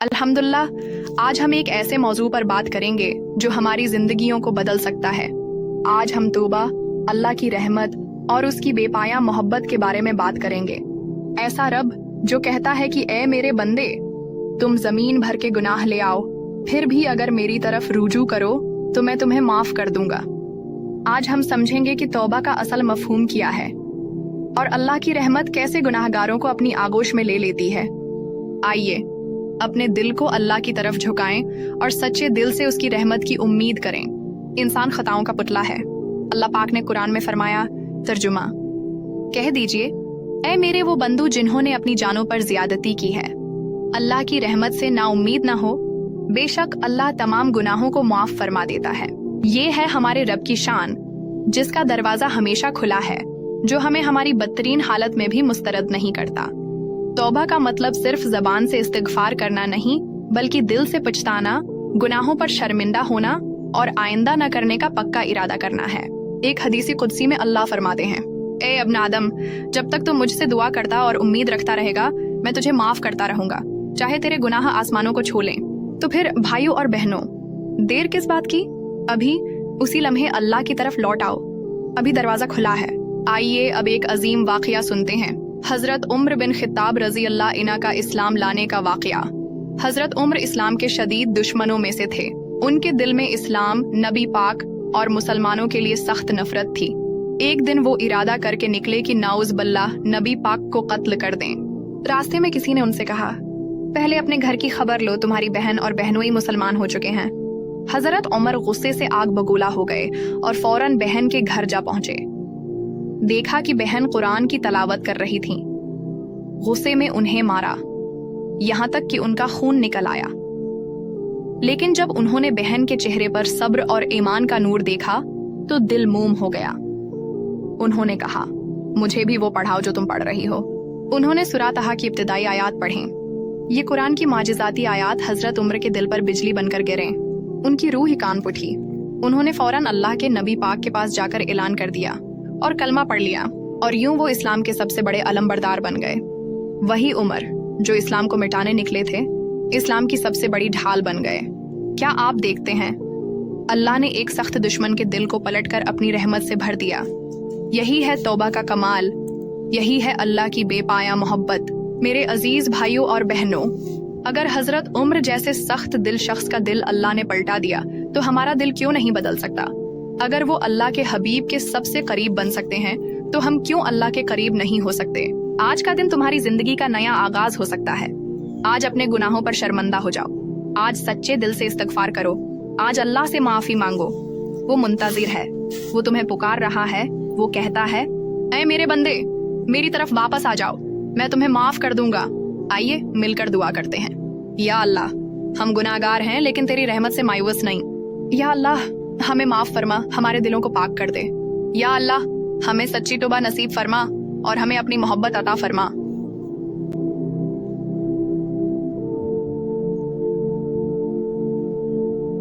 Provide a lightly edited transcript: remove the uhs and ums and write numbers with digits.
अल्हम्दुलिल्लाह, आज हम एक ऐसे मौजू पर बात करेंगे जो हमारी जिंदगियों को बदल सकता है। आज हम तौबा, अल्लाह की रहमत और उसकी बेपाया मोहब्बत के बारे में बात करेंगे। ऐसा रब जो कहता है कि ए मेरे बंदे, तुम जमीन भर के गुनाह ले आओ, फिर भी अगर मेरी तरफ रुजू करो तो मैं तुम्हें माफ कर दूंगा। आज हम समझेंगे कि तौबा का असल मफहूम क्या है और अल्लाह की रहमत कैसे गुनाहगारों को अपनी आगोश में ले लेती है। आइए अपने दिल को अल्लाह की तरफ झुकाएं और सच्चे दिल से उसकी रहमत की उम्मीद करें। इंसान खताओं का पुतला है। अल्लाह पाक ने कुरान में फरमाया, तर्जुमा, कह दीजिए, ऐ मेरे वो बंदू जिन्होंने अपनी जानों पर ज्यादती की है, अल्लाह की रहमत से नाउम्मीद न हो, बेशक अल्लाह तमाम गुनाहों को माफ फरमा देता है। ये है हमारे रब की शान, जिसका दरवाजा हमेशा खुला है, जो हमें हमारी बदतरीन हालत में भी मुस्तरद नहीं करता। तौबा का मतलब सिर्फ जबान से इस्तिगफार करना नहीं, बल्कि दिल से पछताना, गुनाहों पर शर्मिंदा होना और आइंदा न करने का पक्का इरादा करना है। एक हदीसी कुदसी में अल्लाह फरमाते हैं, ए अब्न आदम, जब तक तुम मुझसे दुआ करता और उम्मीद रखता रहेगा, मैं तुझे माफ करता रहूंगा, चाहे तेरे गुनाह आसमानों को छू लें। तो फिर भाइयों और बहनों, देर किस बात की? अभी उसी लम्हे अल्लाह की तरफ लौट आओ, अभी दरवाजा खुला है। आइए अब एक अजीम वाकया सुनते हैं। हजरत उम्र बिन खिताब रजी अल्लाह इन्हा का इस्लाम लाने का वाकया। हजरत उम्र इस्लाम के शदीद दुश्मनों में से थे। उनके दिल में इस्लाम, नबी पाक और मुसलमानों के लिए सख्त नफरत थी। एक दिन वो इरादा करके निकले कि नाउज बल्लाह नबी पाक को कत्ल कर दें। रास्ते में किसी ने उनसे कहा, पहले अपने घर की खबर लो, तुम्हारी बहन और बहनोई मुसलमान हो चुके हैं। हजरत उमर गुस्से से आग बगूला हो गए और फौरन बहन के घर जा पहुंचे। देखा कि बहन कुरान की तलावत कर रही थी। गुस्से में उन्हें मारा, यहां तक कि उनका खून निकल आया। लेकिन जब उन्होंने बहन के चेहरे पर सब्र और ईमान का नूर देखा तो दिल मोम हो गया। उन्होंने कहा, मुझे भी वो पढ़ाओ जो तुम पढ़ रही हो। उन्होंने सूरह तहा की इब्तिदाई आयात पढ़ें। ये कुरान की माजिजाती आयात हजरत उम्र के दिल पर बिजली बनकर गिरे। उनकी रूह ही कांप उठी। उन्होंने फौरन अल्लाह के नबी पाक के पास जाकर ऐलान कर दिया और कलमा पढ़ लिया, और यूं वो इस्लाम के सबसे बड़े अलमबरदार बन गए। वही उमर जो इस्लाम को मिटाने निकले थे, इस्लाम की सबसे बड़ी ढाल बन गए। क्या आप देखते हैं, अल्लाह ने एक सख्त दुश्मन के दिल को पलटकर अपनी रहमत से भर दिया। यही है तौबा का कमाल, यही है अल्लाह की बेपाया मोहब्बत। मेरे अजीज भाइयों और बहनों, अगर हजरत उम्र जैसे सख्त दिल शख्स का दिल अल्लाह ने पलटा दिया तो हमारा दिल क्यों नहीं बदल सकता? अगर वो अल्लाह के हबीब के सबसे करीब बन सकते हैं तो हम क्यों अल्लाह के करीब नहीं हो सकते? आज का दिन तुम्हारी जिंदगी का नया आगाज हो सकता है। आज अपने गुनाहों पर शर्मिंदा हो जाओ, आज सच्चे दिल से इस्तगफार करो, आज अल्लाह से माफी मांगो। वो मुंतजिर है, वो तुम्हें पुकार रहा है। वो कहता है, ऐ मेरे बंदे, मेरी तरफ वापस आ जाओ, मैं तुम्हें माफ कर दूंगा। आइए मिलकर दुआ करते हैं। या अल्लाह, हम गुनाहगार हैं लेकिन तेरी रहमत से मायूस नहीं। या अल्लाह, हमें माफ फरमा, हमारे दिलों को पाक कर दे। या अल्लाह, हमें सच्ची तौबा नसीब फरमा और हमें अपनी मोहब्बत अता फरमा।